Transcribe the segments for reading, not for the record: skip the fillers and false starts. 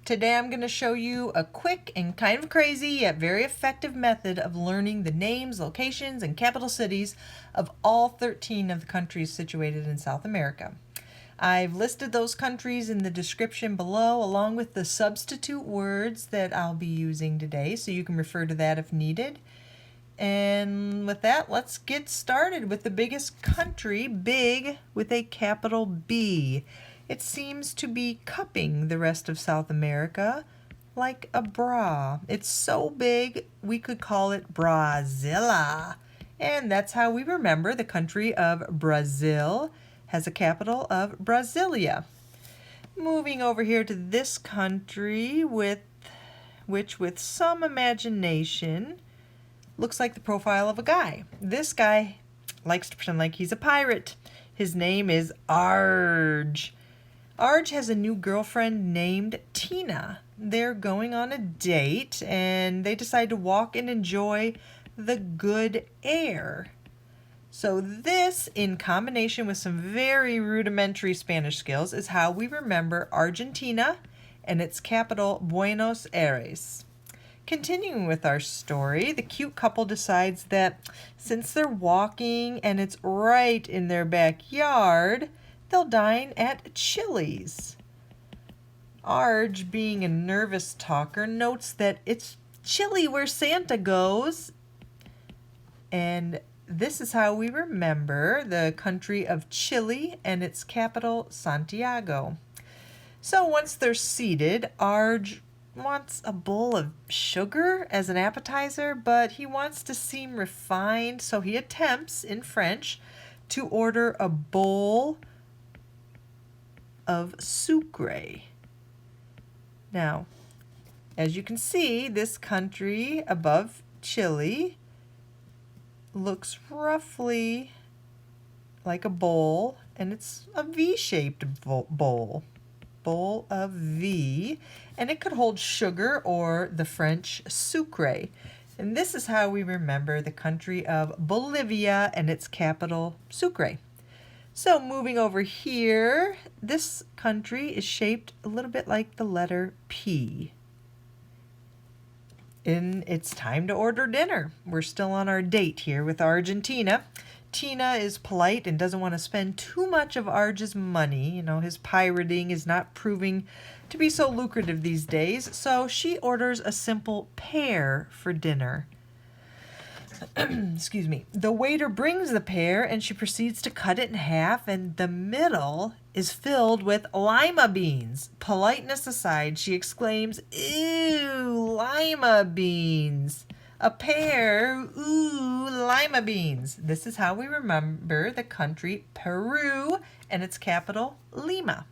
Today I'm going to show you a quick and kind of crazy yet very effective method of learning the names, locations, and capital cities of all 13 of the countries situated in South America. I've listed those countries in the description below along with the substitute words that I'll be using today, so you can refer to that if needed. And with that, let's get started with the biggest country, big with a capital B. It seems to be cupping the rest of South America like a bra. It's so big we could call it BRAZILIA. And that's how we remember the country of Brazil has a capital of BRASILIA. Moving over here to this country, which with some imagination looks like the profile of a guy. This guy likes to pretend like he's a pirate. His name is Arj. Arj has a new girlfriend named Tina. They're going on a date and they decide to walk and enjoy the good air. So this, in combination with some very rudimentary Spanish skills, is how we remember Argentina and its capital, Buenos Aires. Continuing with our story, the cute couple decides that since they're walking and it's right in their backyard, they'll dine at Chile's. Arj, being a nervous talker, notes that it's Chile where Santa goes. And this is how we remember the country of Chile and its capital, Santiago. So once they're seated, Arj wants a bowl of sugar as an appetizer, but he wants to seem refined, so he attempts, in French, to order a bowl of SUCRE. Now, as you can see, this country above Chile looks roughly like a bowl, and it's a V-shaped bowl of V, and it could hold sugar or the French sucre. And this is how we remember the country of Bolivia and its capital, Sucre. So moving over here, this country is shaped a little bit like the letter P. And it's time to order dinner. We're still on our date here with Argentina. Tina is polite and doesn't want to spend too much of Arj's money. You know, his pirating is not proving to be so lucrative these days, so she orders a simple pear for dinner. Excuse me. The waiter brings the pear and she proceeds to cut it in half, and the middle is filled with lima beans. Politeness aside, she exclaims, "Ew, lima beans. A pear, ooh, lima beans." This is how we remember the country Peru and its capital, Lima.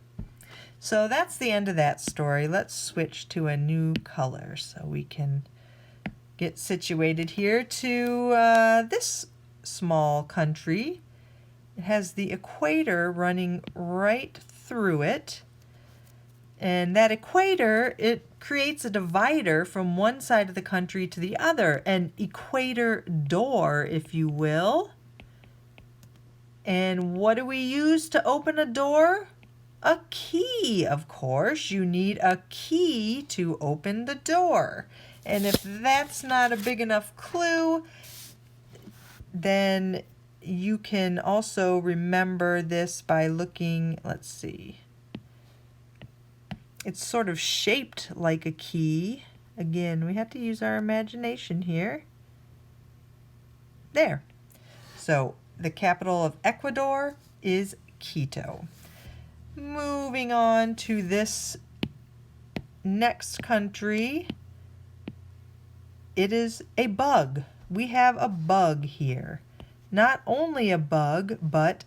So that's the end of that story. Let's switch to a new color so we can get situated here to this small country. It has the equator running right through it. And that equator, it creates a divider from one side of the country to the other, an equator door, if you will. And what do we use to open a door? A key, of course. You need a key to open the door. And if that's not a big enough clue, then you can also remember this by looking, let's see. It's sort of shaped like a key. Again, we have to use our imagination here. There. So the capital of Ecuador is Quito. Moving on to this next country. It is a bug. We have a bug here. Not only a bug, but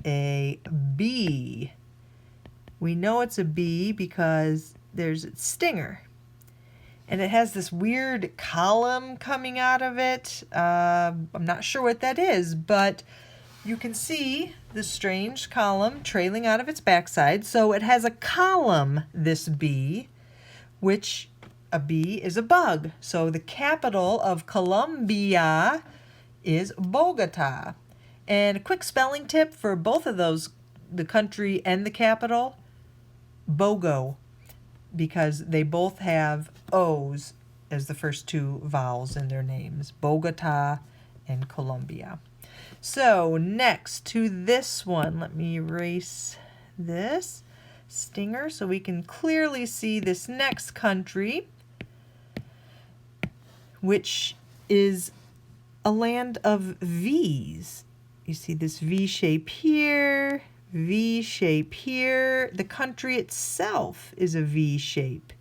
a bee. We know it's a bee because there's its stinger. And it has this weird column coming out of it. I'm not sure what that is, but you can see the strange column trailing out of its backside. So it has a column, this bee, which a bee is a bug. So the capital of Colombia is Bogota. And a quick spelling tip for both of those, the country and the capital, BOGO. because they both have O's as the first two vowels in their names, Bogota and Colombia. So next to this one, let me erase this stinger so we can clearly see this next country, which is a land of V's. You see this V shape here, V shape here. The country itself is a V shape.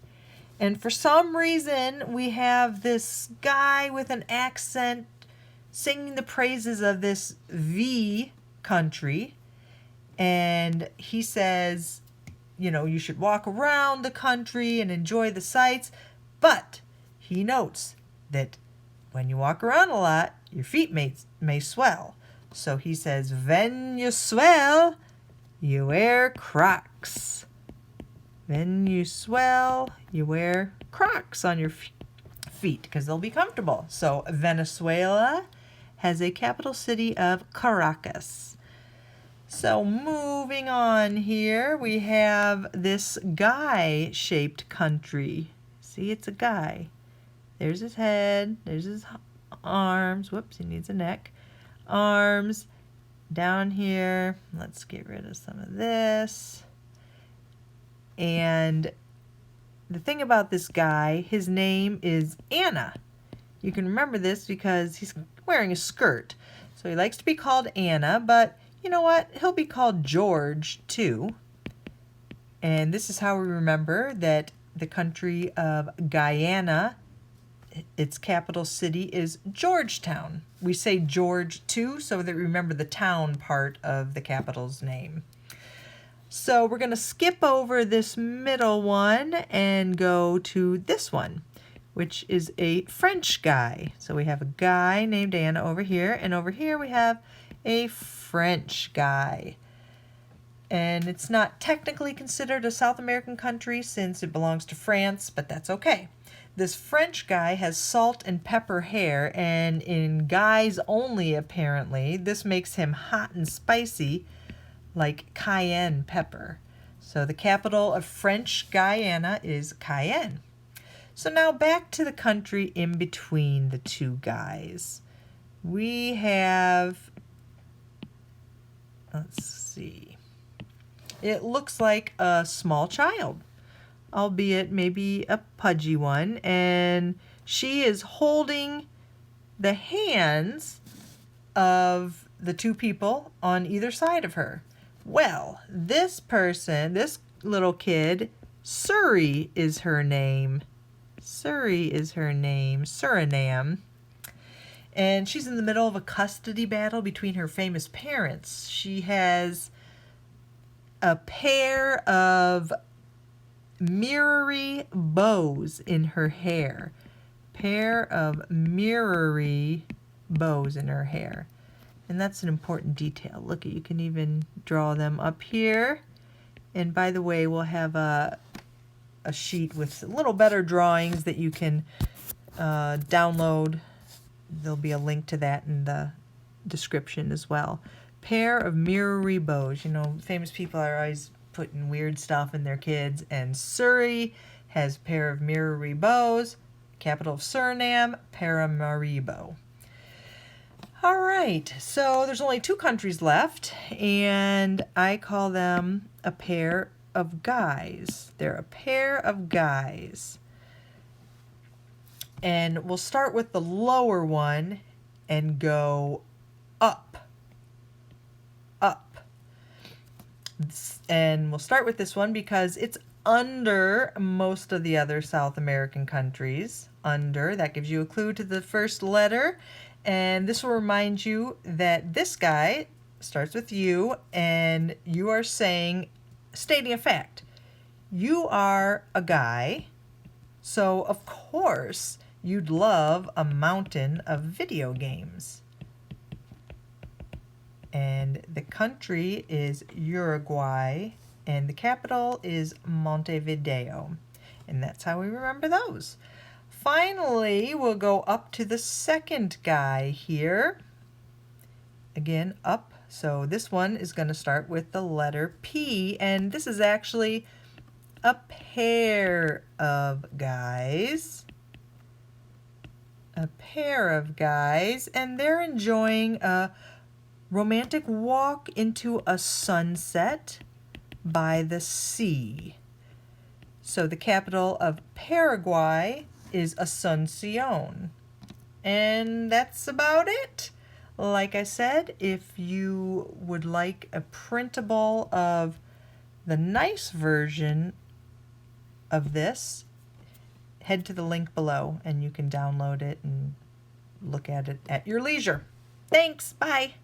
And for some reason, we have this guy with an accent singing the praises of this V country. And he says, you know, you should walk around the country and enjoy the sights. But he notes that when you walk around a lot, your feet may swell. So he says, when you swell, you wear Crocs. When you swell, you wear Crocs on your feet because they'll be comfortable. So Venezuela has a capital city of Caracas. So moving on here, we have this guy-shaped country. See, it's a guy. There's his head, there's his arms. Whoops, he needs a neck. Arms down here. Let's get rid of some of this. And the thing about this guy, his name is Anna. You can remember this because he's wearing a skirt. So he likes to be called Anna, but you know what? He'll be called George too. And this is how we remember that the country of Guyana, its capital city is Georgetown. We say George too so that we remember the town part of the capital's name. So we're going to skip over this middle one and go to this one, which is a French guy. So we have a guy named Anna over here, and over here we have a French guy. And it's not technically considered a South American country since it belongs to France, but that's okay. This French guy has salt and pepper hair, and in guys only apparently, this makes him hot and spicy like cayenne pepper. So the capital of French Guyana is Cayenne. So now back to the country in between the two guys. We have, let's see, it looks like a small child, albeit maybe a pudgy one, and she is holding the hands of the two people on either side of her. Well, this person, this little kid, Suri is her name. Suri is her name, Suriname. And she's in the middle of a custody battle between her famous parents. She has a pair of mirrory bows in her hair. Pair of mirrory bows in her hair. And that's an important detail. Look, you can even draw them up here. And by the way, we'll have a sheet with a little better drawings that you can download. There'll be a link to that in the description as well. Pair of mirrory bows. You know, famous people are always putting weird stuff in their kids. And Suri has a pair of mirrory bows. Capital of Suriname, Paramaribo. All right, so there's only two countries left, and I call them a pair of guys. They're a pair of guys. And we'll start with the lower one and go up. Up. And we'll start with this one because it's under most of the other South American countries. Under, that gives you a clue to the first letter. And this will remind you that this guy starts with you, and you are stating a fact. You are a guy, so of course you'd love a mountain of video games. And the country is Uruguay, and the capital is Montevideo. And that's how we remember those. Finally, we'll go up to the second guy here. Again, up. So this one is going to start with the letter P, and this is actually a pair of guys. A pair of guys, and they're enjoying a romantic walk into a sunset by the sea. So the capital of Paraguay is Asuncion. And that's about it. Like I said, if you would like a printable of the nice version of this, head to the link below and you can download it and look at it at your leisure. Thanks. Bye.